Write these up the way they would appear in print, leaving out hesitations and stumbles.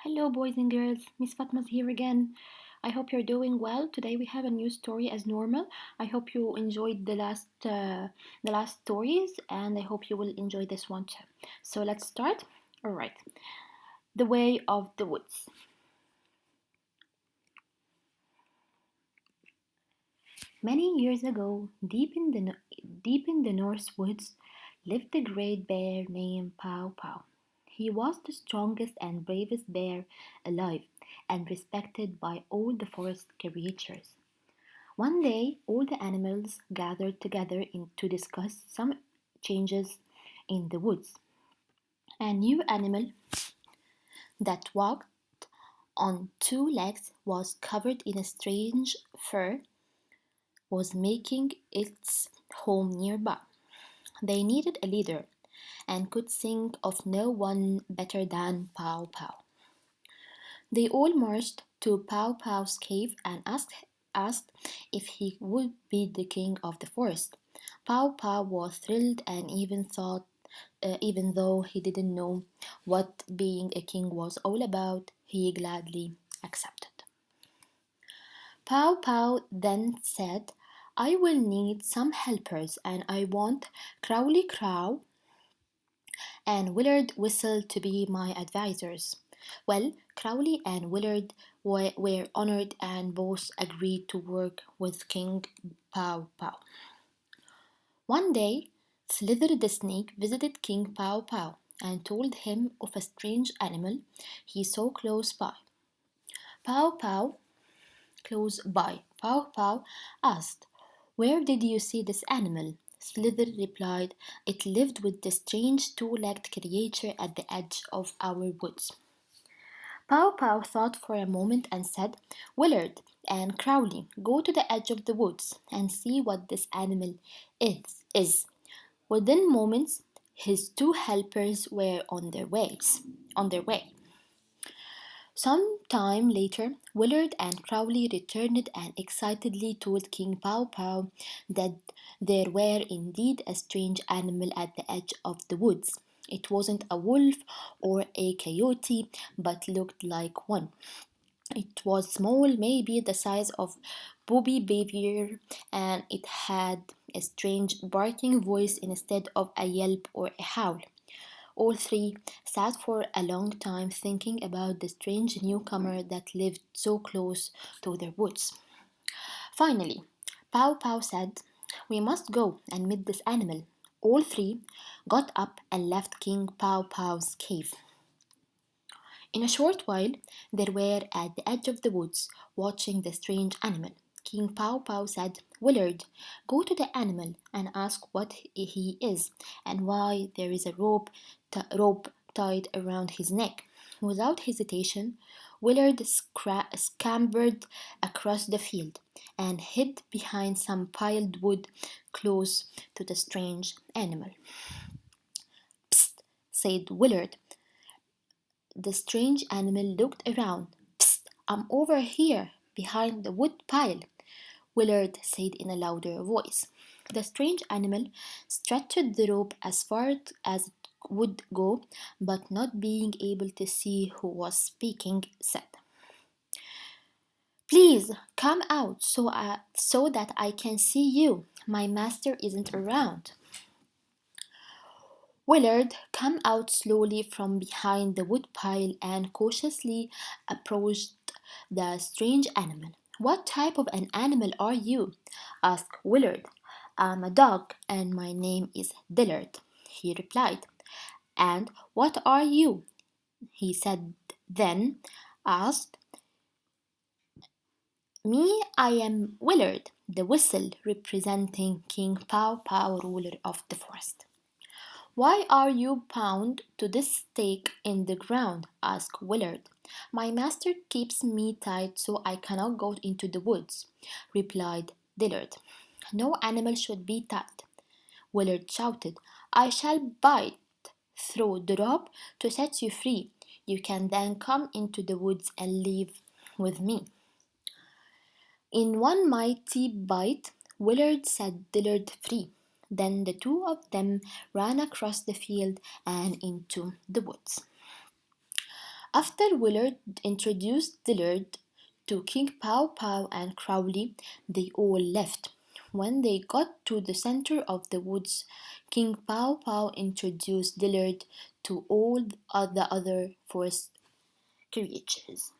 Hello, boys and girls. Miss Fatma's here again. I hope you're doing well. Today we have a new story as normal. I hope you enjoyed the last stories, and I hope you will enjoy this one too. So let's start. All right. The Way of the Woods. Many years ago, deep in the North woods, lived a great bear named Pow Pow. He was the strongest and bravest bear alive and respected by all the forest creatures. One day, all the animals gathered together to discuss some changes in the woods. A new animal that walked on two legs was covered in a strange fur was making its home nearby. They needed a leader and could think of no one better than Pow Pow. They all marched to Pow Pow's cave and asked if he would be the king of the forest. Pow Pow was thrilled and even though he didn't know what being a king was all about, he gladly accepted. Pow Pow then said, I will need some helpers and I want Crowley Crow and Willard Whistle to be my advisors. Well, Crowley and Willard were honored and both agreed to work with King Pow Pow. One day, Slither the snake visited King Pow Pow and told him of a strange animal he saw Pow Pow, close by. Pow Pow asked, Where did you see this animal? Slither replied, It lived with the strange two-legged creature at the edge of our woods. Pow Pow thought for a moment and said, Willard and Crowley, go to the edge of the woods and see what this animal is. Within moments, his two helpers were on their way. Some time later, Willard and Crowley returned and excitedly told King Pow Pow that there were indeed a strange animal at the edge of the woods. It wasn't a wolf or a coyote, but looked like one. It was small, maybe the size of Bobby Beaver, and it had a strange barking voice instead of a yelp or a howl. All three sat for a long time thinking about the strange newcomer that lived so close to their woods. Finally, Pow Pow said, We must go and meet this animal. All three got up and left King Pow Pow's cave. In a short while, they were at the edge of the woods, watching the strange animal. King Pow Pow said, Willard, go to the animal and ask what he is and why there is a rope tied around his neck. Without hesitation, Willard scampered across the field and hid behind some piled wood close to the strange animal. Psst, said Willard. The strange animal looked around. Psst, I'm over here, behind the wood pile, Willard said in a louder voice. The strange animal stretched the rope as far as it would go, but not being able to see who was speaking, said, Please come out so that I can see you. My master isn't around. Willard came out slowly from behind the woodpile and cautiously approached the strange animal. What type of an animal are you? Asked Willard. I'm a dog and my name is Dillard, he replied. And what are you? He said then asked. Me, I am Willard, the whistle representing King Pow Pow, ruler of the forest. Why are you bound to this stake in the ground? Asked Willard. My master keeps me tied so I cannot go into the woods, replied Dillard. No animal should be tied. Willard shouted. I shall bite through the rope to set you free. You can then come into the woods and live with me. In one mighty bite, Willard set Dillard free. Then the two of them ran across the field and into the woods. After Willard introduced Dillard to King Pow Pow and Crowley, they all left. When they got to the center of the woods, King Pow Pow introduced Dillard to all the other forest creatures.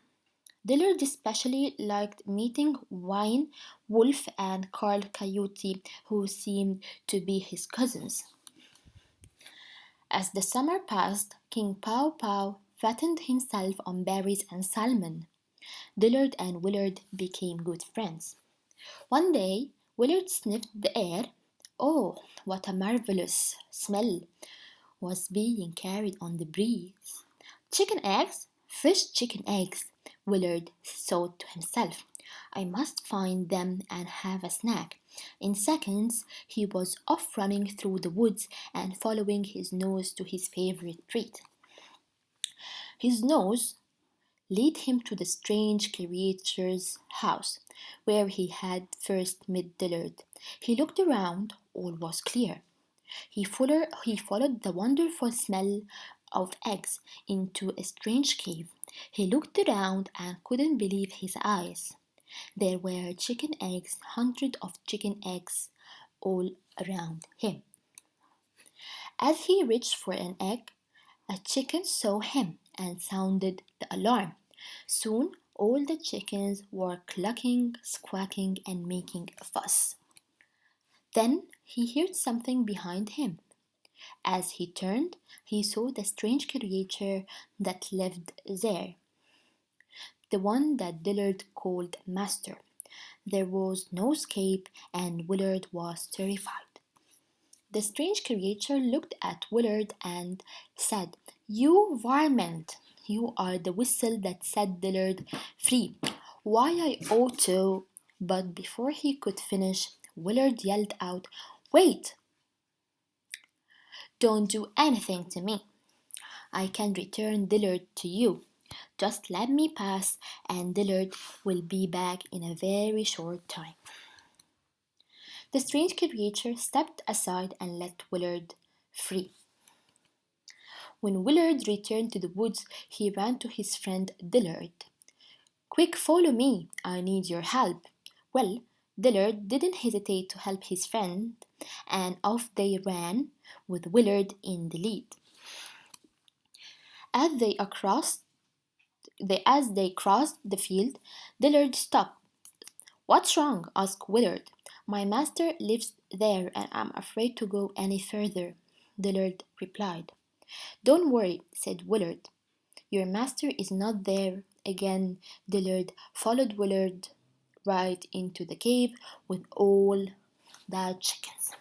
Dillard especially liked meeting Wine, Wolf, and Carl Coyote, who seemed to be his cousins. As the summer passed, King Pow Pow fattened himself on berries and salmon. Dillard and Willard became good friends. One day, Willard sniffed the air. Oh, what a marvelous smell was being carried on the breeze. Chicken eggs? Fresh chicken eggs, Willard thought to himself. I must find them and have a snack. In seconds, he was off running through the woods and following his nose to his favorite treat. His nose led him to the strange creature's house, where he had first met Dillard. He looked around, all was clear. He followed the wonderful smell of eggs into a strange cave. He looked around and couldn't believe his eyes. There were chicken eggs, hundreds of chicken eggs all around him. As he reached for an egg, a chicken saw him and sounded the alarm. Soon all the chickens were clucking, squawking, and making a fuss. Then he heard something behind him. As he turned, he saw the strange creature that lived there, the one that Dillard called Master. There was no escape, and Willard was terrified. The strange creature looked at Willard and said, You varmint! You are the whistle that set Dillard free. Why I ought to. But before he could finish, Willard yelled out, Wait! Don't do anything to me. I can return Dillard to you. Just let me pass, and Dillard will be back in a very short time. The strange creature stepped aside and let Willard free. When Willard returned to the woods, he ran to his friend Dillard. Quick, follow me. I need your help. Well, Dillard didn't hesitate to help his friend, and off they ran, with Willard in the lead. As they crossed the field, Dillard stopped. What's wrong? asked Willard. My master lives there, and I'm afraid to go any further, Dillard replied. Don't worry, said Willard. Your master is not there. Again, Dillard followed Willard right into the cave with all the chickens.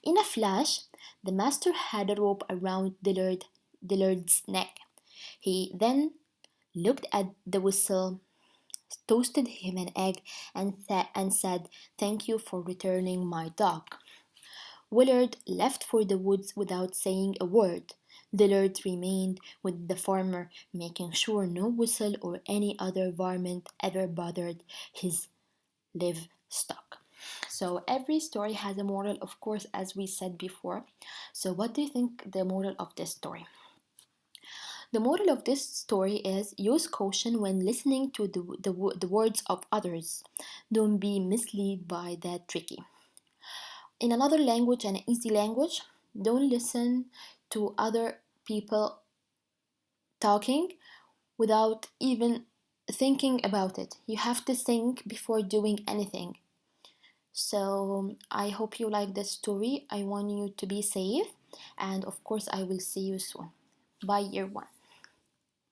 In a flash, the master had a rope around Dillard's neck. He then looked at the whistle, toasted him an egg, and said, Thank you for returning my dog. Willard left for the woods without saying a word. Dillard remained with the farmer, making sure no whistle or any other varmint ever bothered his livestock. So every story has a moral, of course, as we said before. So what do you think the moral of this story? The moral of this story is use caution when listening to the words of others. Don't be misled by that tricky. In another language, an easy language, don't listen to other people talking without even thinking about it. You have to think before doing anything. So I hope you like this story. I want you to be safe, and of course I will see you soon. Bye, year one.